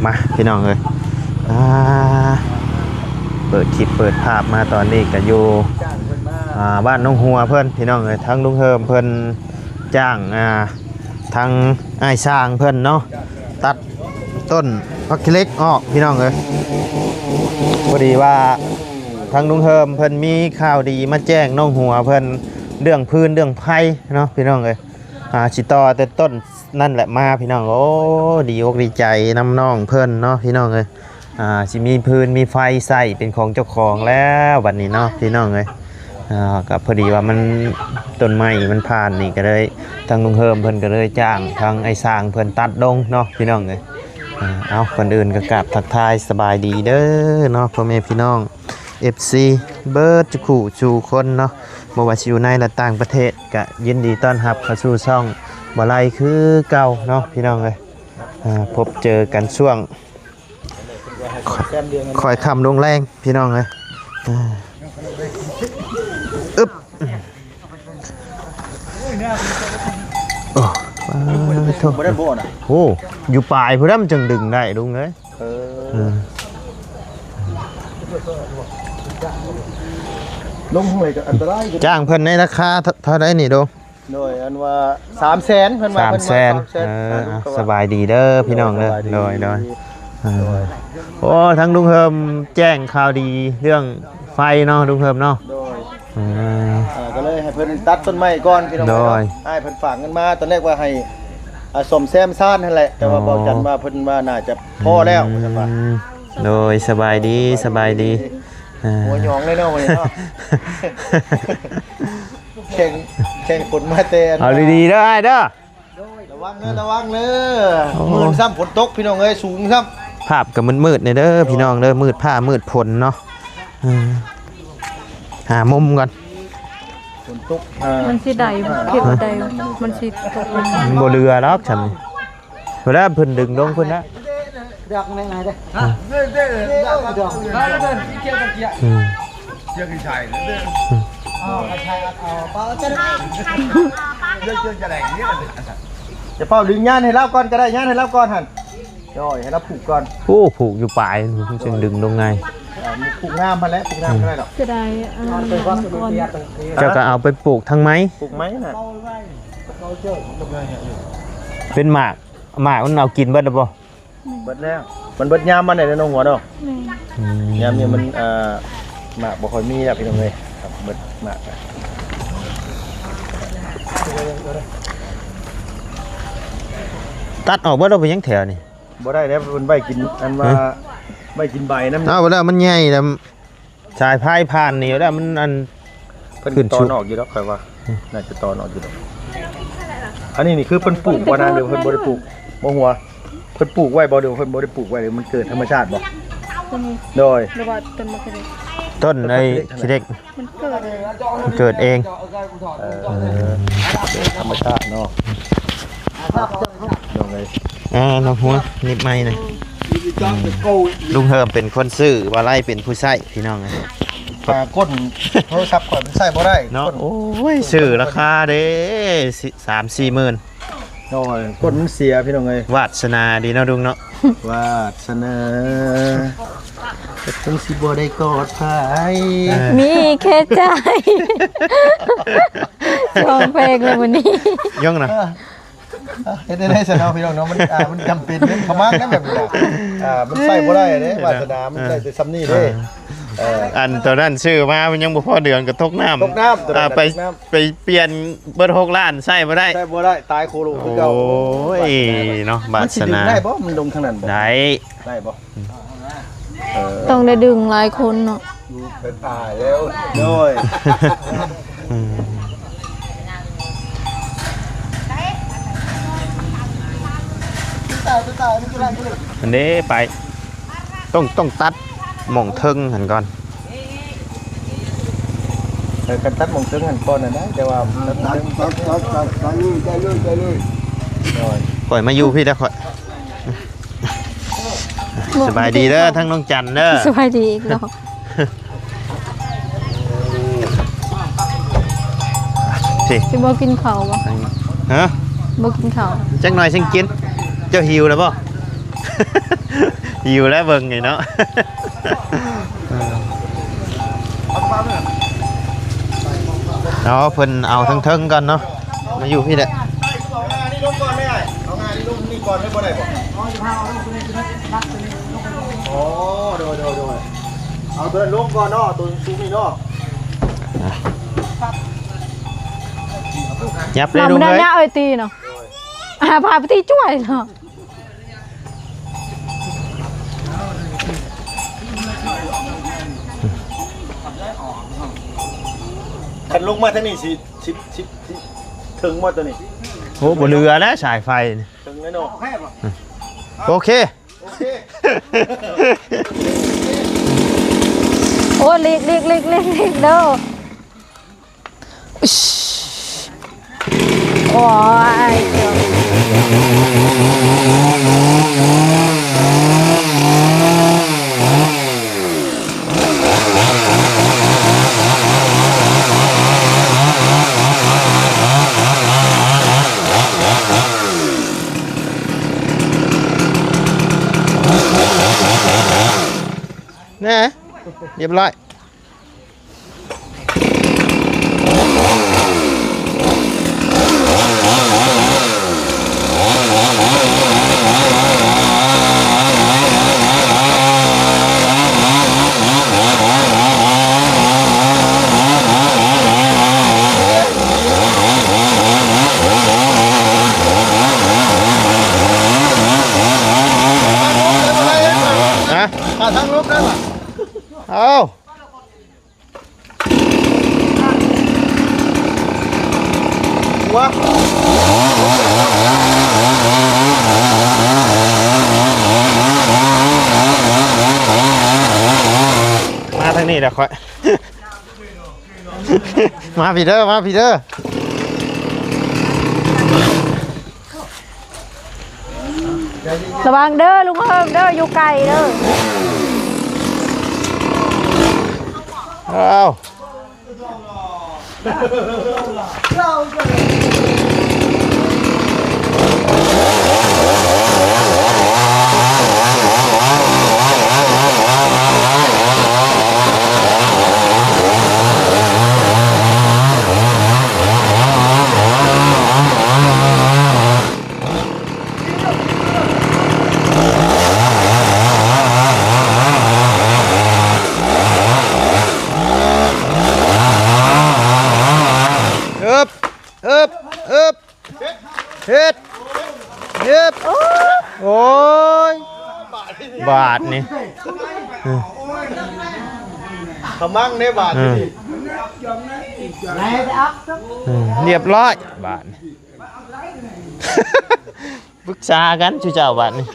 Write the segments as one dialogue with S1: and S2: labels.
S1: มาพี่น้องเลยเปิดคลิปเปิดภาพมาตอนนี้ก็อยู่บ้านน้องหัวเพื่อนพี่น้องเลยทั้งลุงเฮิมเพื่อนจ้างทั้งไอ้สร้างเพื่อนเนาะตัดต้นพักเล็กออกพี่น้องเลยพอดีว่าทั้งลุงเฮิมเพื่อนมีข่าวดีมาแจ้งน้องหัวเพื่อนเรื่องพื้นเรื่องไผ่เนาะพี่น้องเลยชิตอแต่ต้นนั่นแหละมาพี่น้องโอ้ดีอกดีใจน้ำน้องเพื่อนเนาะพี่น้องเลยสิมีพื้นมีไฟใส่เป็นของเจ้าของแล้ววันนี้เนาะพี่น้องเลยกับพอดีว่ามันต้นไม้มันผ่านนี่ก็เลยทางลุงเฮิมเพิ่นก็เลยจ้างทางไอ้สร้างเพิ่นตัดดงเนาะพี่น้องเลยเอาคนอื่นก็กราบทักทายสบายดีเด้อเนาะพ่อแม่พี่น้อง FC เบิร์ดจุขู่จูคนเนาะบ่ว่าสิอยู่ในและต่างประเทศก็ยินดีต้อนรับเข้าสู่ช่องบ่ไลคือเก่าเนาะพี่น้องเลยพบเจอกันช่วงคอยคำลงแรงพี่น้องเลยอึ๊บโอ้โหอยู่ปลายเพื่อนมันจึงดึงได้ลุงเลย
S2: ลงห้วยก็อันตราย
S1: จ้างเพิ่นในราคาเท่าไรนี่ดู
S2: โดยอันว่า300,000เพิ่นว่า
S1: 300,000สบายดีเด้อพี่น้องเด้อโดยโอ้ทั้งลุงเฮิมแจ้งข่าวดีเรื่องไฟเนาะลุงเฮิมเนาะ
S2: ก็เลยให้เพิ่นตัดต้นไม้ก่อนพี่น้องให้เพิ่นฝากเงินมาตอนแรกว่าให้สมแซมซ่านนั่นแหละแต่ว่าบอกจันว่าเพิ่นว่าน่าจะพอแล้วจังว่า
S1: โดยสบายดี
S2: หัวหยองเลยเนาะวันนี้เนาะแข่งฝนมาเตะ
S1: เอาดีๆเด้อไอ้เด้อ
S2: ระวังเด้อมืดซ้ำฝนตกพี่น้องเอ้ยสูงซ้
S1: ำภาพกับมืดๆเด้อพี่น้องเด้อมืดผ้ามืดฝนเนาะหามุมก่อน
S2: ฝนตก
S3: มันสิได้เก็บได้มันสิตก
S1: มันบ่เรือแล้วฉันเพิ่นเพิ่นดึงลงเพิ่นนะ
S2: ดักไหนๆเด้อเด้อเกี่ยวกันเกี่ยวกันชายเด้อเป้าจะได้เรื่องจะแหลงนี่จะเป้าดึงย่านให้เล่าก่อนก็ได้ย่านให้เล่าก่อนหั่นย่อยให้เราผูกก่อน
S1: ผูกอยู่ปลายมันจึงดึงลงไง
S2: ผูกงามมาแล้วผูกงามได้หรอ
S3: จะได้
S1: เจ้าก็เอาไปปลูกทั้งไม้
S2: ปลูกไม้น่ะ
S1: เป็นหมากมันเอากินเบิดหรือเปล่า
S2: เบิดแล้วมันเบิดยามมันไหนในน้องหัวเนาะยามเนี่ยมันหมากบ่ค่อยมีแล้วพี่น้องเลยครับเบิดหมาก
S1: ตัดออกเบิดเราไปยังแถวนี่
S2: บ่ได้แล้วมันใบกินอันว่าใบกินใบน้ำ
S1: เอาแล้วมันใหญ่แล้วสายพายผ่านนี่แล้วมันอัน
S2: ขึ้นตอนออกอยู่แล้วค่อยว่าน่าจะตอนออกอยู่แล้วอันนี้นี่คือเพิ่นปลูกบ่นานเดี๋ยวเพิ่นบ่ได้ปลูกบ่หัวเพิ่นปลูกไว้บ่เดี๋ยวเพิ่นบ่ได้ปลูกไว้เดี๋ยวมันเกิดธรรมชาติบ่โดย
S1: ต้นไอ้ขี้เล็กมันเกิดเอง
S2: ธรรมชาติเนาะ
S1: น้องหัวนิบไม้หน่อยลุงเฮิมเป็นคนซื้อว่าไล่เป็นผู้ใช้พี่น้องไง
S2: ก้นโทรศัพท์ก่อนใช้บ่ได้
S1: เนาะโอ้ยซื้อราคาเด้3-4 หมื่น
S2: โอ้ยก้นมันเสียพี่น้องเลยว
S1: าสนาดีเนาะลุงเนาะ
S2: วาสนาต้องสิบ่ได้กอดไผ
S3: มีแค่ใจชมเพลงเลยวันนี้
S1: ย่องนะ
S2: เฮ็ดได้ซะเนาะพี่น้องเนาะมันจำเป็นเด้ขมักนะแบบนี้มันใส่บ่ได้เด้วาสนามันได้แต่ซ้ำนี่เด้
S1: อันตอนนั้นซื้อมามันยังบ่พอเดือนก็ตกน้ำไปเปลี่ยนเบิด6 ล้านใส่บ่ได้
S2: ตายโคโลคือเก่า
S1: โอ้ยเนาะบาสนา
S2: ได้บ่มันลงทางนั้นบ่
S1: ได้
S2: บ่
S3: ต้องได้ดึงหลายคนเนาะ
S2: ไปตายแล้วโดย
S1: อันนี้ไปต้องตัดหม่องเทิงหันก่อน
S2: กันตัดหม่องเทิงหันก่อนน่ะได้แต่ว่าตัดเลย
S1: ปล่อยมาอยู่พี่แล้วค่อยสบายดีเด้อทั้งน้องจันเด้อ
S3: สบายดีอีกแล้วสิบ่กินข้าวบ่
S1: ฮะ
S3: บ่กินข้าว
S1: จักหน่อยสิกินเจ้าหิวแล้วบ่ อยู่แล้วเบิ่งไงเนาะ เอาเพิ่นเอาทั้งเทิงกันเนาะมาอยู่พี่แหละ
S2: เอางานนี่ลงก่อนไม่ได้เอางานนี่ลงนี่ก่อนไม่บ่ได้บ่อ๋อโดยเอาตัวลงก่อนเนาะตัวซูนี่เนาะ
S1: ยับเลย
S3: เรา
S1: ดู
S3: ไม่ได้
S1: เลย
S3: เนี่ยเอ้ยตีเนาะพาไปตีช่วยเนาะ
S2: คันลงมาทางนี้สิถึงหมดตัวนี้
S1: โอ้บ่เรือแล้วสายไฟนี่
S2: ถึงแน่นอน
S1: โอเค
S2: โอเค
S3: โอ้ลีกเด้ออิ๊ชโอ้ยเดี๋ยว
S1: นะเรียบร้อยนะ
S2: ทางลบได้ป่ะ
S1: เอา
S2: หัว
S1: มาทางนี้เดี๋ยวค่อย มาพี่เด้อมาพี่เด้อ
S3: ระวังเด้อลุงเฮิมเด้ออยู่ไกลเด้อ
S1: เอา เฮ็ดโอ้ยบาทนี่
S2: ขมังในบาทนี่
S1: เรียบร้อยบาทนี่ ปรึกษากันชูเจ้าบาทนี่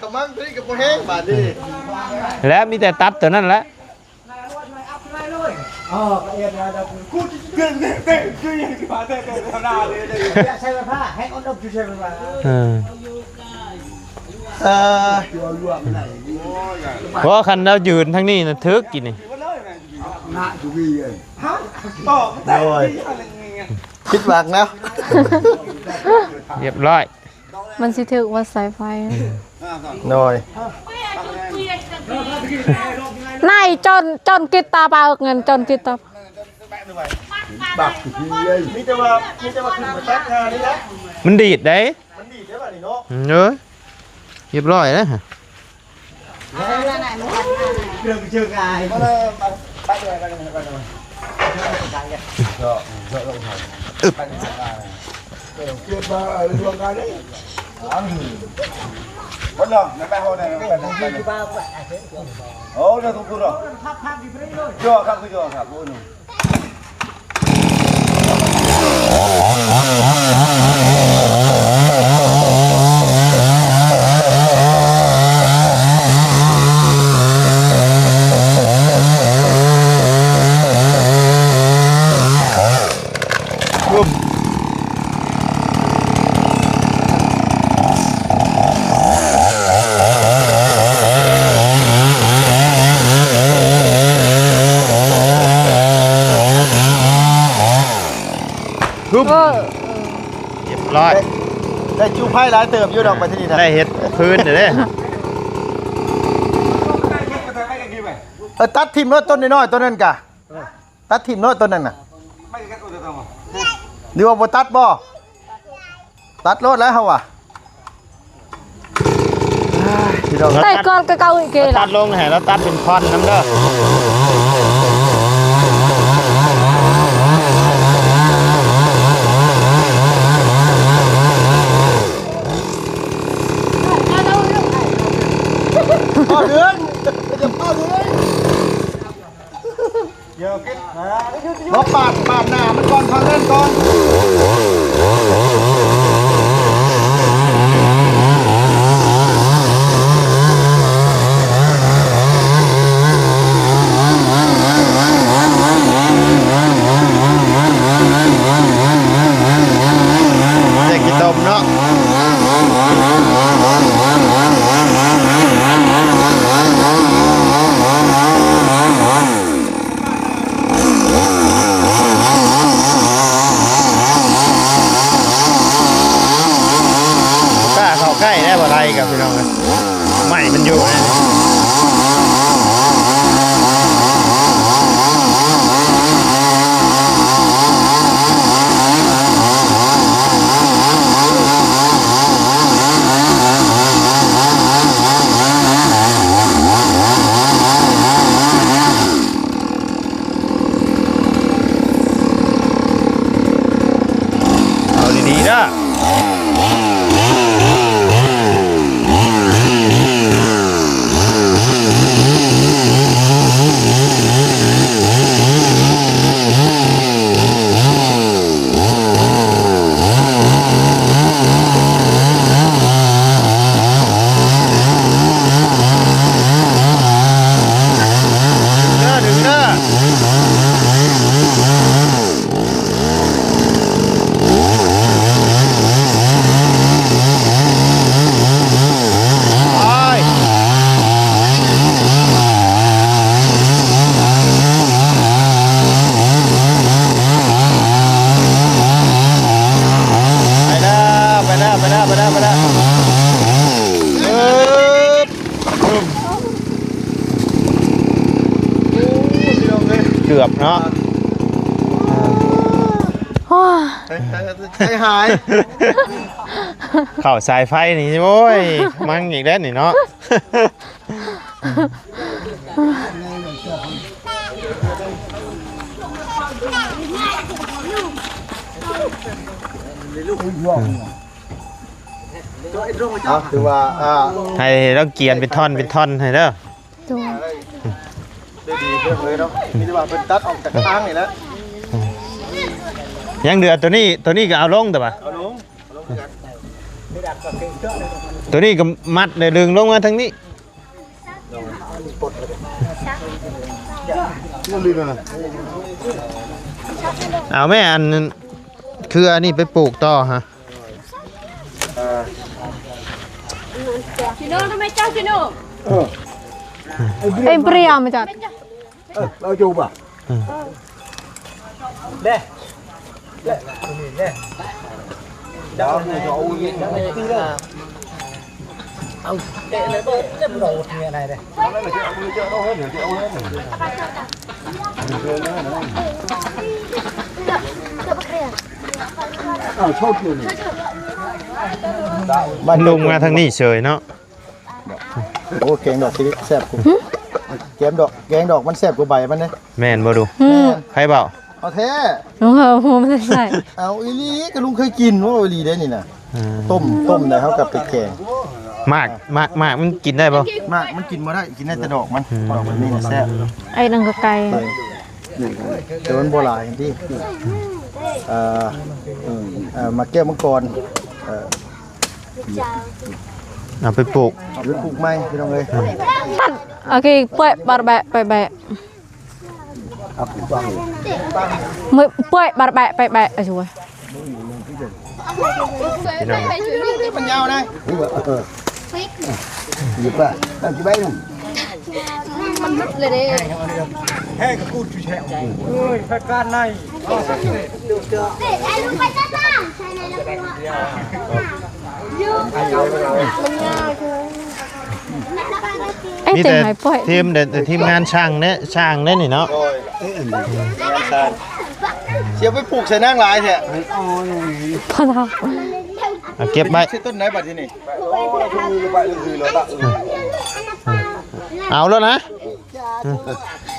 S2: ขมังนี่กับโมแห้งบาทนี่
S1: แล้วมีแต่ตัดตัวนั้นแหละ
S2: ใช้ผ้าให้อ้นอบใช้ผ้า
S1: เพราะคันเรายืนทั้งนี้นะทึกกินนี่
S2: โดยคิดหวังแล้ว
S1: เรียบร้อย
S3: มันสิถึกว่าสายไฟ
S2: โดย
S3: นายจนกิตตาเปล่าเงินจนกิตตา
S2: บักมีแต่ว่าขึ้นมาแท็กงานนี่นะ
S1: มันดีดได้
S2: มันดีใช่ป่ะนี่เนาะ
S1: เนอะเรียบร้อยแล้วฮะ
S2: เรื่องเชื่องายมาเลยไปเลยไปเลยเจาะลงทางเกี่ยวกับเรื่องการนี้วันละไม่ไปห้องไหนไม่ไปโอ้เดี๋ยวทุกคนหรอจ่อครับคือจ่อครับโอ้หนู
S1: เรียบร้อย
S2: ได้จูไพ่หลายเติบอยู่ดอกไปที่นี่นะ
S1: ได้เฮ็ดพื้นเด้อ
S2: ตัดทิมรถต้นน้อยๆต้นนั้นกะตัดทิมรถต้นนั้นน่ะดีว่าบ่ตัดบ่ตัดรถแล้วเฮาอ่ะพี่น้อง
S3: แต่ก่อนก็เก่าอีกเก
S1: ตั
S3: ล่ะ
S1: ดลงให้แล้วตัดเป็นท่อนน้ำเด้อ
S2: พ่อเดือนจะพ่อเดือนเดี๋ยวกินรถปาดหน้ามันก่อนพังเล่นก่อน
S1: เด็กกินต้มเนาะกล้าเข้าใกล้ได้บ่ไรกับพี่น้องเลยไม่มันอยู่นะเอาดีๆนะถึงเด้อไปแล้วเกือบเนาะ
S2: ใจหาย
S1: เข่าสายไฟนี่โอ้ยมั่งอีกแล้วนี่เนาะ
S2: ถือว่า
S1: ให้เราเกียนเป็นท่อนให้เด้อ
S3: ตัว
S2: ได้ดีเพิ่มเลยเนาะมีแต่ว่าเป็นตัดออกจากทางนี่แหละ
S1: ยังเดือดตัวนี้ก็เอาลงแต่ปะ
S2: เอาลง
S1: ตัวนี้ก็มัดเลยดึงลงมาทางนี้
S2: มันลืมแล้วนะ
S1: เอาแม่อันนั้นคืออันนี้ไปปลูกต่อฮะ
S4: ชิโน่ทำไมเจ้าชิโน่
S3: เอ็มเปรี้ยวมาจัด
S2: เราจูบอ่ะเด้เด้เด้ดาวเนี่ยจะเอาเงินตีเลยเอาเตะเลยเจ็บโดดเนี่ยอะไรเด้เอาเลยเดี๋ยวเอาเดี๋ยวเอาเลยเอาโชดอยู่นี่
S1: มันลงมาทางนี้เฉยเนาะ
S2: โอ้แกงดอกที่แซ่บกูแกงดอกมันแซ่บกว่าใบมันเนี่ย
S1: แม่นบ่ดู ใครเปล่า
S2: เอาแท้
S3: น้องเขาไม่ได้ใส่
S2: เอาอีลีก็ลุงเคยกินว่าอีลีได้นี่นะต้มได้เขากับไปแกง
S1: มากมันกินได้ป่ะ
S2: มากมันกินมาได้กินได้แต่ดอกมันดอกมันนี่แซ่บ
S3: ไอ้นังกะไก่
S2: แต่มันโบราณที่มาแก้วมังกร
S1: เอาไปปลูก
S2: หรือปลูกไม้พี่น้องเลย
S3: ตัดโอเคเปื่อยบาร์แบะไปแบะ
S2: เอาปลูกบ้าง
S3: มือเปื่อยบาร์แบะไปแบะช่วย
S1: พี่น้อง
S2: มันยาวนะหยิบป่ะตั้งกี่ใบนึง
S4: มันมุดเลยเด้
S2: แห้กับกูดแช่เฮ้ยประการใน
S4: ไอ้ลูกไปจ้าใช่ไหมล่ะ
S3: ไอ้
S1: มี
S3: เต็ม
S1: แต่
S3: หายป่วย
S1: ทีมงานช่างเนี่ยช่างเนี่ยนี่เนาะ
S2: เสียไปปลูกใส่นางหลายแท้
S3: พอท
S1: เอาเก็บไว้
S2: ชื่อต้นไหนบัดที่นี่
S1: เอาแล้วนะ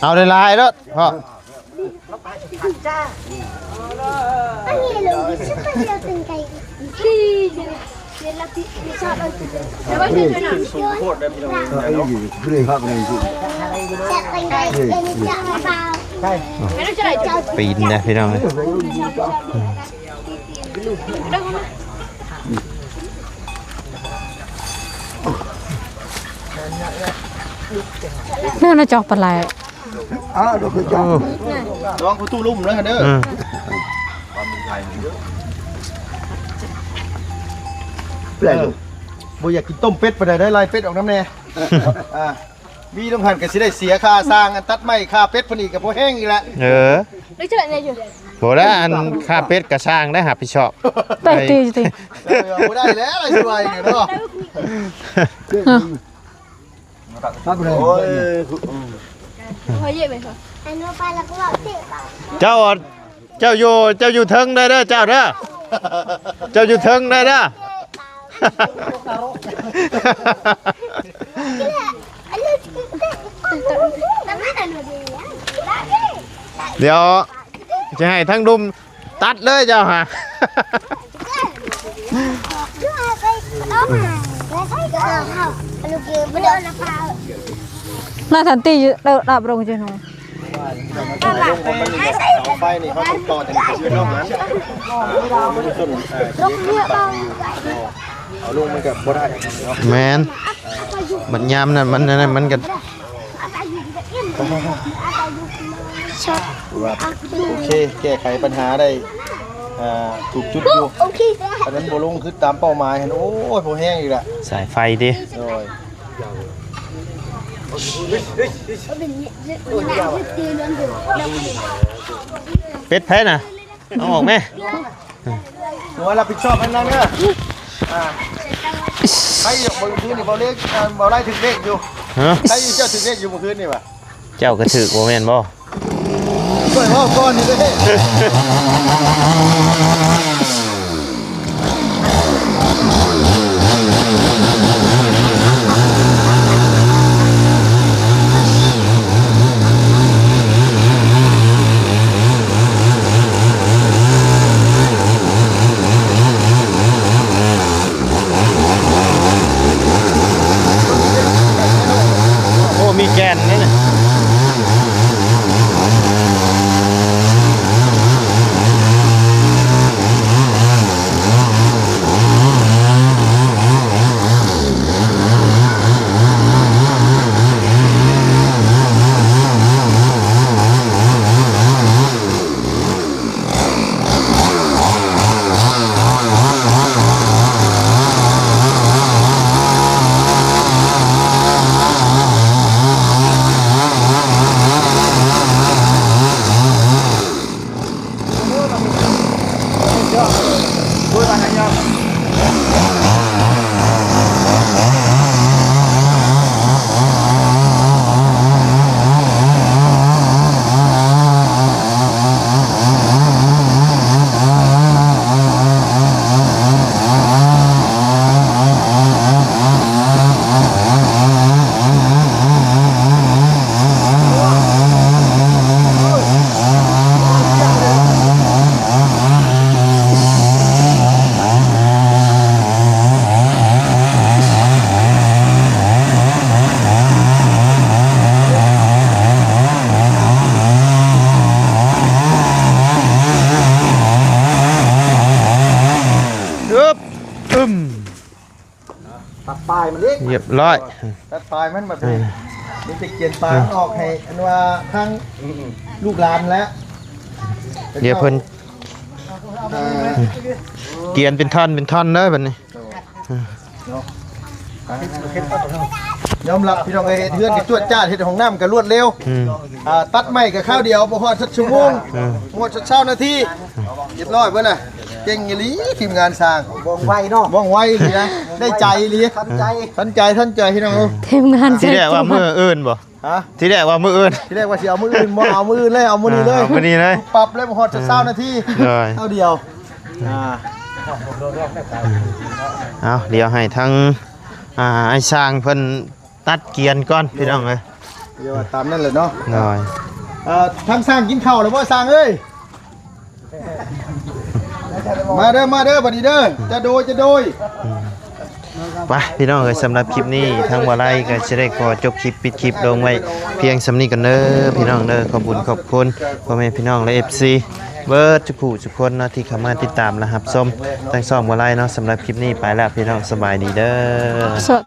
S1: เอาได้ลายแล้วพ่อ ปีนนะพี่น้องเลย
S3: ำน่าจะจอกปลาไหล
S2: ระวังประตูลุ่มนะเด้อ บ่อยากกินต้มเป็ดไปได้ลายเป็ดออกน้ำแน่มีต้องหันก็สิได้เสียค่าสร้างอันตัดไม้ค่าเป็ดเพิ่นอีกก็บ่แห้งอีกแล้ว
S4: ได้เจออะไรอยู่
S1: โหแล้วอันค่าเป็ดกระช่างได้หาพี่ชอบ
S3: ไปตีตี
S2: บ่ได้แล้วอะไรช่วยอยู่เนาะโอ้ย
S4: พอเย่ไปค่ะ
S1: เจ้าอยู่เทิงได้เด้อเจ้าเด้อเจ้าอยู่เทิงได้เด้อ เดี๋ยวจะให้ทั้งดุมตัดเลยเจ้าฮะ
S3: น่าทันตีเดินดับลงจังหน่อย
S2: ไฟนี่เขาต้องต่อจากนี้ไปนอกนั้นเอาลงมันก็บ่ได้เนาะ
S1: แมนมันยามนั่นมันก็
S2: โอเคแก้ไขปัญหาได้ถูกจุดอยู่อันนั้นบ่ลงคือตามเป้าหมายเห็นโอ้ยบ่แห้งอีกละ
S1: สายไฟดิ
S2: โอ้ย
S1: เป็ดแพ้น่ะเอาออกไหม
S2: หนูรับผิดชอบให้นั่งเด้อใครอยู่บนพื้นนี่บ่เล็กบ่ได้ถึงเลขอยู่
S1: ฮะ
S2: ใครอยู่เจ้าถึงเลขอยู่บนพื้นนี่ว่ะ
S1: เจ้ากระถือโอแมนบ่
S2: ช่วยพ่อก่อนนี่เด้
S1: โอ้มีแกนนี่นะตัดปลายมันเล็ก เรียบร้อย
S2: ตัดปลายมันแบบนี้นี่จะเกียนปลายออกให้อันว่าทั้งลูกหลานแล้ว
S1: เดี๋ยวเพิ่นเกียนเป็นท่อนเด้อบัดนี้
S2: ยอมรับพี่น้องเอ้ยเฮือนกับจวดจ้าดเฮ็ดของน้ำกับรวดเร็วตัดไม้กับข้าวเดียวบ่ฮอดสักชั่วโมงหมดสักเช้านาทีเรียบร้อยเบิดน่ะ เก่งอีหลีทีมงานสร้าง
S5: ว่องไวเนาะ
S2: ว่องไวอีหลีนะได้ใจอีหลี
S5: ทันใจ
S2: ทันใจพี่น้อง
S3: ทีมงาน
S1: ที่แรกว่ามื้ออื่นบ่
S2: ฮะ
S1: ที่แรกว่ามื้ออื่น
S2: ที่แรกว่าสิเอามืออื่นบ่เอามืออื่นเลยเอามือนี้เลย
S1: เอามื้อนี้เลย
S2: ปรับเลยบ่ฮอดจะ20นาที
S1: เลย
S2: เท่าเดียว
S1: เอาเดี๋ยวให้ทั้งไอ้ช่างเพิ่นตัดเกรียนก่อนพี่น้องเอ้ย
S2: เดี๋ยวตามนั่นเลยเนาะ
S1: หน่อย
S2: ทั้งสร้างกินข้าวแล้วบ่สร้างเอ้ยมาเด้อบัดนี้เด้อจะโดย
S1: ไปพี่น้องเอ้ยสำหรับคลิปนี้ทางบ่ไล่ก็จะได้ขอจบคลิปปิดคลิปลงไว้เพียงสำนี้กันเด้อพี่น้องเด้อขอบคุณพ่อแม่พี่น้องและ FC เบิร์ดทุกคนเนาะที่เข้ามาติดตามและรับชมทั้งสองบ่ไล่เนาะสำหรับคลิปนี้ไปแล้วพี่น้องสบายดีเด้อ
S3: สด